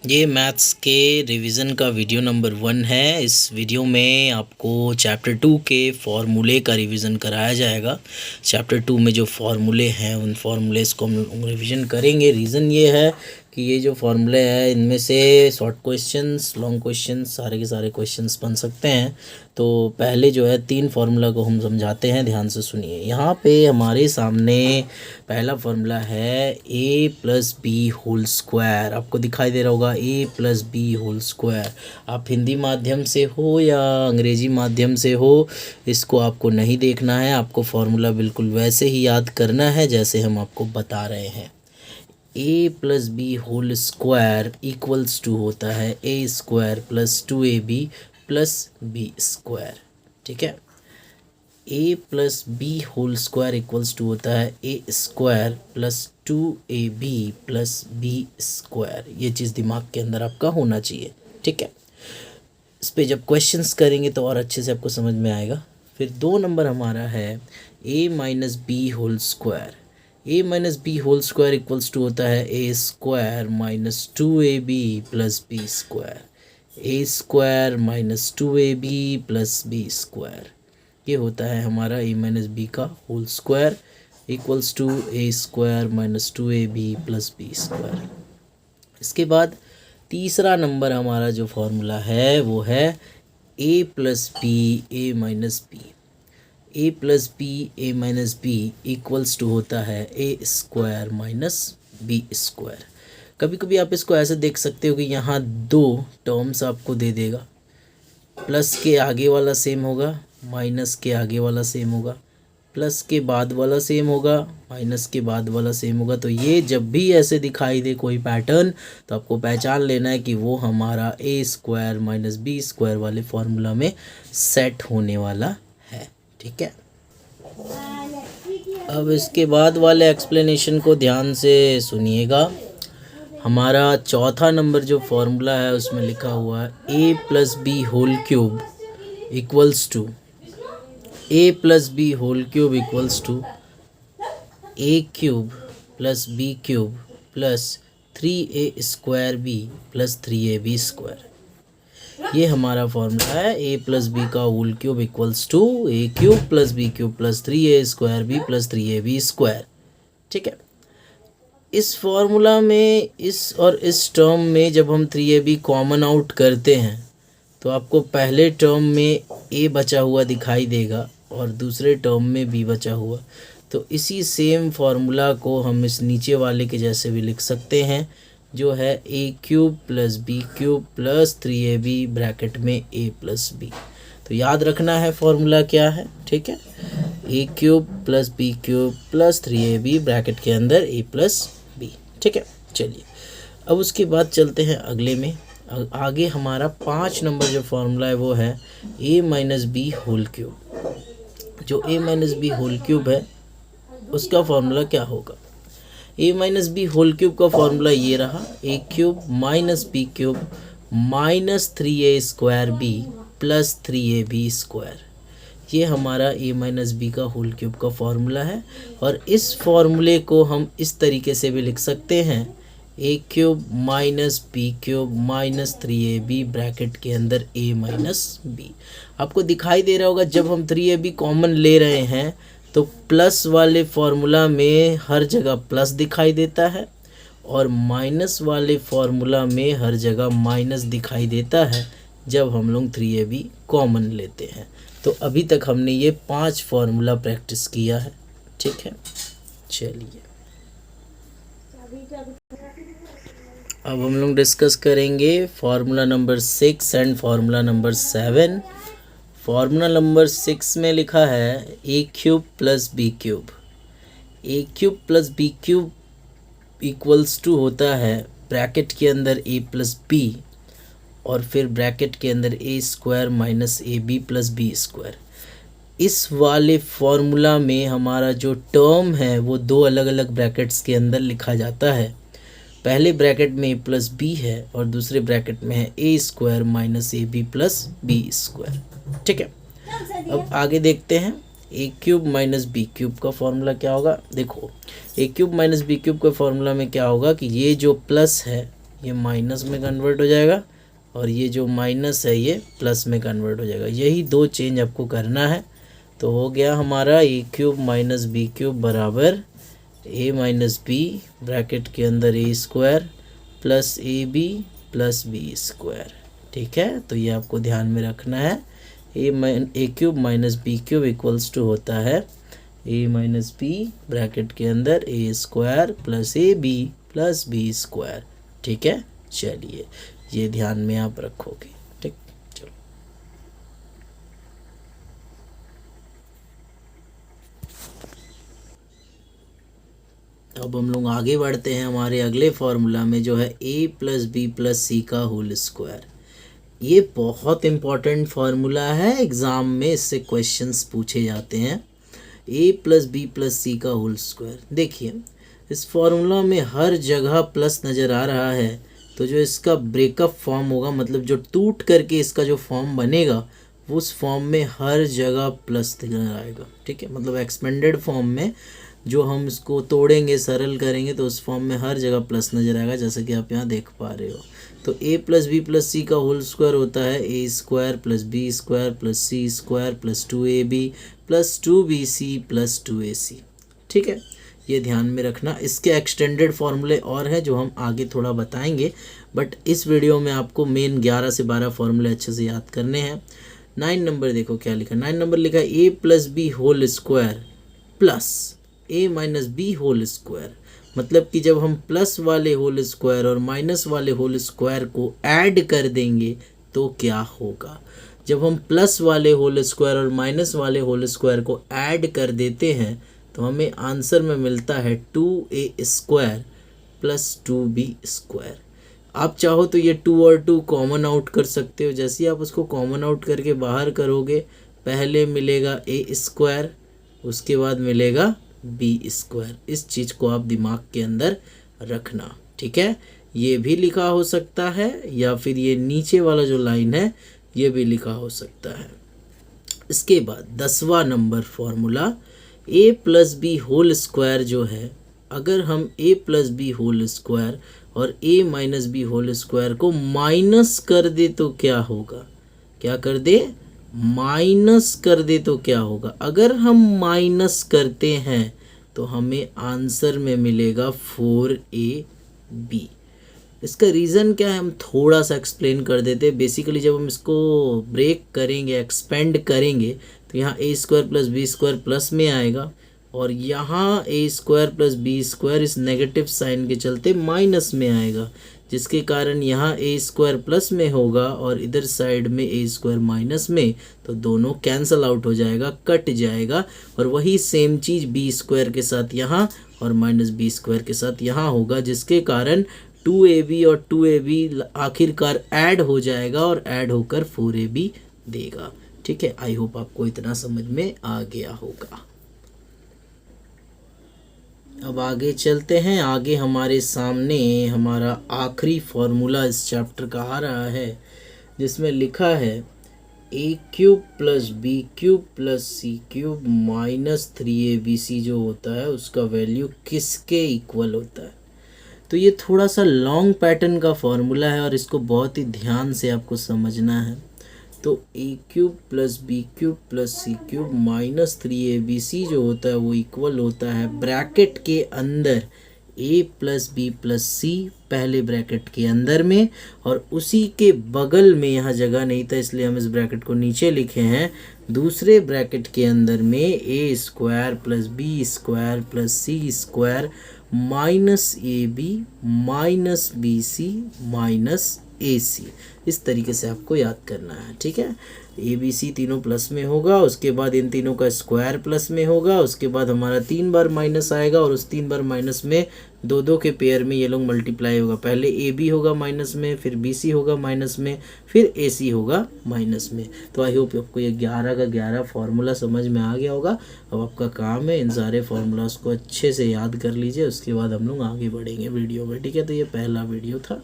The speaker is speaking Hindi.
ये मैथ्स के रिवीजन का वीडियो नंबर 1 है। इस वीडियो में आपको चैप्टर 2 के फॉर्मूले का रिवीजन कराया जाएगा। चैप्टर 2 में जो फॉर्मूले हैं उन फॉर्मूलेस को हम रिवीजन करेंगे। रीज़न ये है कि ये जो फॉर्मूले हैं इनमें से शॉर्ट क्वेश्चंस, लॉन्ग क्वेश्चंस, सारे के सारे क्वेश्चंस बन सकते हैं। तो पहले जो है 3 फार्मूला को हम समझाते हैं, ध्यान से सुनिए। यहाँ पे हमारे सामने पहला फार्मूला है a plus B whole square. आपको दिखाई दे रहा होगा a plus B whole square. आप हिंदी माध्यम से हो या अंग्रेजी माध्यम से हो, इसको आपको नहीं देखना है। आपको फार्मूला बिल्कुल वैसे ही याद करना है जैसे हम आपको बता रहे हैं। a plus B whole square equals to होता है a square plus 2ab plus B square. ठीक है, a plus B whole square equals to होता है a square plus 2ab plus B square. ये चीज़ दिमाग के अंदर आपका होना चाहिए। ठीक है, इस पे जब क्वेश्चंस करेंगे तो और अच्छे से आपको समझ में आएगा। फिर 2 नंबर हमारा है a minus B whole square. a minus B whole square equals to होता है a square minus 2ab plus B square. a square minus 2ab plus B square, ये होता है हमारा a माइनस बी का whole square equals to a square minus 2ab plus B square. इसके बाद तीसरा नंबर हमारा जो फॉर्मूला है वो है a plus B A minus B. a plus B A minus B equals to होता है a square minus B square. कभी कभी आप इसको ऐसे देख सकते हो कि यहाँ 2 टर्म्स आपको दे देगा, प्लस के आगे वाला सेम होगा, माइनस के आगे वाला सेम होगा, प्लस के बाद वाला सेम होगा, माइनस के बाद वाला सेम होगा। तो ये जब भी ऐसे दिखाई दे कोई पैटर्न तो आपको पहचान लेना है कि वो हमारा a square minus B square वाले फॉर्मूला में सेट होने वाला है। ठीक है, अब इसके बाद वाले एक्सप्लेनेशन को ध्यान से सुनिएगा। हमारा चौथा नंबर जो फॉर्मूला है उसमें लिखा हुआ है a plus B whole cube equals to a plus B whole cube equals to a cube plus B cube plus 3a square B plus 3ab square. ये हमारा फॉर्मूला है a प्लस बी का whole cube equals to a cube plus B cube plus 3a square B plus 3ab square. ठीक है, इस फॉर्मूला में इस टर्म में जब हम 3ab कॉमन आउट करते हैं तो आपको पहले टर्म में a बचा हुआ दिखाई देगा और दूसरे टर्म में b बचा हुआ। तो इसी सेम फार्मूला को हम इस नीचे वाले के जैसे भी लिख सकते हैं, जो है a cube plus B cube plus 3ab bracket में a प्लस बी। तो याद रखना है फार्मूला क्या है। ठीक है, a cube plus B cube plus 3ab bracket के अंदर a प्लस बी। ठीक है, चलिए अब उसके बाद चलते हैं अगले में। आगे हमारा 5 नंबर जो फार्मूला है वो है a minus B whole cube. जो a minus B whole cube है उसका फार्मूला क्या होगा? a minus B whole cube का फार्मूला ये रहा, a cube minus B cube minus 3a square B plus 3ab square. ये हमारा a माइनस बी का होल क्यूब का फार्मूला है। और इस फार्मूले को हम इस तरीके से भी लिख सकते हैं, a cube minus B cube minus 3ab bracket के अंदर a माइनस बी। आपको दिखाई दे रहा होगा जब हम 3ab कॉमन ले रहे हैं तो प्लस वाले फार्मूला में हर जगह प्लस दिखाई देता है और माइनस वाले फार्मूला में हर जगह माइनस दिखाई देता है जब हम लोग 3ab कॉमन लेते हैं। तो अभी तक हमने ये 5 फार्मूला प्रैक्टिस किया है। ठीक है, चलिए अब हम लोग डिस्कस करेंगे formula number 6 and formula number 7। Formula number 6 में लिखा है a cube plus B cube. a cube plus B cube equals to होता है ब्रैकेट के अंदर a प्लस बी और फिर ब्रैकेट के अंदर a square minus ab plus B square. इस वाले फॉर्मूला में हमारा जो टर्म है वो 2 अलग अलग ब्रैकेट्स के अंदर लिखा जाता है। पहले ब्रैकेट में a प्लस बी है और दूसरे ब्रैकेट में है a square minus ab plus B square. ठीक है, अब आगे देखते हैं a cube minus B cube का फॉर्मूला क्या होगा। देखो a cube minus B cube का फॉर्मूला में क्या होगा कि ये जो प्लस है ये माइनस में कन्वर्ट हो जाएगा और ये जो माइनस है ये प्लस में कन्वर्ट हो जाएगा। यही दो चेंज आपको करना है। तो हो गया हमारा a cube minus B cube बराबर ए माइनस बी ब्रैकेट के अंदर a square plus a b square. ठीक है, तो ये आपको ध्यान में रखना है। A cube minus B cube equals to होता है ए माइनस बी ब्रैकेट के अंदर a square plus a b square. ठीक है, चलिए ये ध्यान में आप रखोगे। ठीक, चलो अब हम लोग आगे बढ़ते हैं हमारे अगले फॉर्मूला में, जो है a plus b plus c का होल स्क्वायर। ये बहुत इम्पॉर्टेंट फार्मूला है, एग्ज़ाम में इससे क्वेश्चंस पूछे जाते हैं। ए प्लस बी प्लस सी का होल स्क्वायर। देखिए इस फार्मूला में हर जगह प्लस नज़र आ रहा है, तो जो इसका ब्रेकअप फॉर्म होगा, मतलब जो टूट करके इसका जो फॉर्म बनेगा, वो उस फॉर्म में हर जगह प्लस नज़र आएगा। ठीक है, मतलब एक्सपेंडेड फॉर्म में जो हम इसको तोड़ेंगे, सरल करेंगे, तो उस फॉर्म में हर जगह प्लस नज़र आएगा, जैसे कि आप यहाँ देख पा रहे हो। तो a plus b plus c का होल स्क्वायर होता है a square plus B square plus c square plus 2ab plus 2bc plus 2ac। ठीक है, ये ध्यान में रखना। इसके एक्सटेंडेड फार्मूले और हैं जो हम आगे थोड़ा बताएंगे, बट इस वीडियो में आपको मेन 11 से 12 फार्मूले अच्छे से याद करने हैं। 9 नंबर देखो क्या लिखा, 9 नंबर लिखा है a plus B whole square plus a minus B whole square. मतलब कि जब हम प्लस वाले होल स्क्वायर और माइनस वाले होल स्क्वायर को ऐड कर देंगे तो क्या होगा। जब हम प्लस वाले होल स्क्वायर और माइनस वाले होल स्क्वायर को ऐड कर देते हैं तो हमें आंसर में मिलता है 2a square plus 2b square. आप चाहो तो ये 2 और 2 कॉमन आउट कर सकते हो। जैसे ही आप उसको कॉमन आउट करके बाहर करोगे, पहले मिलेगा a स्क्वायर, उसके बाद मिलेगा बी स्क्वायर। इस चीज़ को आप दिमाग के अंदर रखना। ठीक है, ये भी लिखा हो सकता है या फिर ये नीचे वाला जो लाइन है ये भी लिखा हो सकता है। इसके बाद 10वां नंबर फॉर्मूला ए प्लस बी होल स्क्वायर जो है, अगर हम ए प्लस बी होल स्क्वायर और ए माइनस बी होल स्क्वायर को माइनस कर दे तो क्या होगा। क्या कर दे, माइनस कर दे तो क्या होगा। अगर हम माइनस करते हैं तो हमें आंसर में मिलेगा 4ab। इसका रीज़न क्या है हम थोड़ा सा एक्सप्लेन कर देते हैं। बेसिकली जब हम इसको ब्रेक करेंगे, एक्सपेंड करेंगे, तो यहाँ a square plus B square plus में आएगा और यहाँ a square plus B square इस नेगेटिव साइन के चलते माइनस में आएगा, जिसके कारण यहाँ ए स्क्वायर प्लस में होगा और इधर साइड में ए स्क्वायर माइनस में, तो दोनों कैंसल आउट हो जाएगा, कट जाएगा। और वही सेम चीज़ बी स्क्वायर के साथ यहाँ और माइनस बी स्क्वायर के साथ यहाँ होगा, जिसके कारण 2ab और 2ab आखिरकार ऐड हो जाएगा और ऐड होकर 4ab देगा। ठीक है, आई होप आपको इतना समझ में आ गया होगा। अब आगे चलते हैं। आगे हमारे सामने हमारा आखिरी फॉर्मूला इस चैप्टर का आ रहा है, जिसमें लिखा है a cube plus B cube plus c cube minus 3abc जो होता है उसका वैल्यू किसके इक्वल होता है। तो ये थोड़ा सा लॉन्ग पैटर्न का फॉर्मूला है और इसको बहुत ही ध्यान से आपको समझना है। तो a cube plus B cube plus c cube minus 3abc जो होता है वो इक्वल होता है ब्रैकेट के अंदर ए प्लस बी प्लस सी पहले ब्रैकेट के अंदर में, और उसी के बगल में, यहाँ जगह नहीं था इसलिए हम इस ब्रैकेट को नीचे लिखे हैं, दूसरे ब्रैकेट के अंदर में a square plus B square plus c square minus a b minus b c minus a c. इस तरीके से आपको याद करना है। ठीक है, ए बी सी तीनों प्लस में होगा, उसके बाद इन तीनों का स्क्वायर प्लस में होगा, उसके बाद हमारा 3 बार माइनस आएगा और उस 3 बार माइनस में 2-2 के पेयर में ये लोग मल्टीप्लाई होगा। पहले ए बी होगा माइनस में, फिर बी सी होगा माइनस में, फिर ए सी होगा माइनस में। तो आई होप आपको ये 11 का 11 फार्मूला समझ में आ गया होगा। अब आपका काम है इन सारे फार्मूलाज को अच्छे से याद कर लीजिए, उसके बाद हम लोग आगे बढ़ेंगे वीडियो में। ठीक है, तो ये पहला वीडियो था।